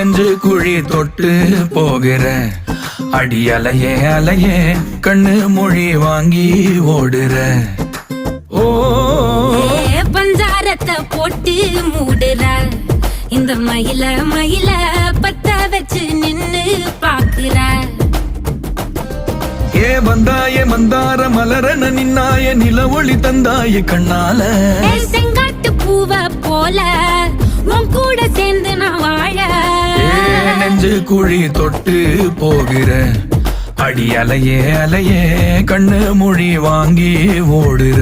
நெஞ்சு குழி தொட்டு போகிற அடி அலையே அலையே கண்ணு மொழி வாங்கி ஓடுற. ஓ பஞ்சாரத்தை போட்டு மூடுற இந்த மயில மயில பத்த வச்சு நின்னு பாக்குற. ஏ வந்தாய மந்தார மலரன நின்னாய நில ஒளி தந்தாய கண்ணால. செங்காட்டு பூவ போல உன் கூட சேர்ந்து நான் வாழ. நெஞ்சு குழி தொட்டு போகிற அடி அலையே அலையே கண்ணு மொழி வாங்கி ஓடுற.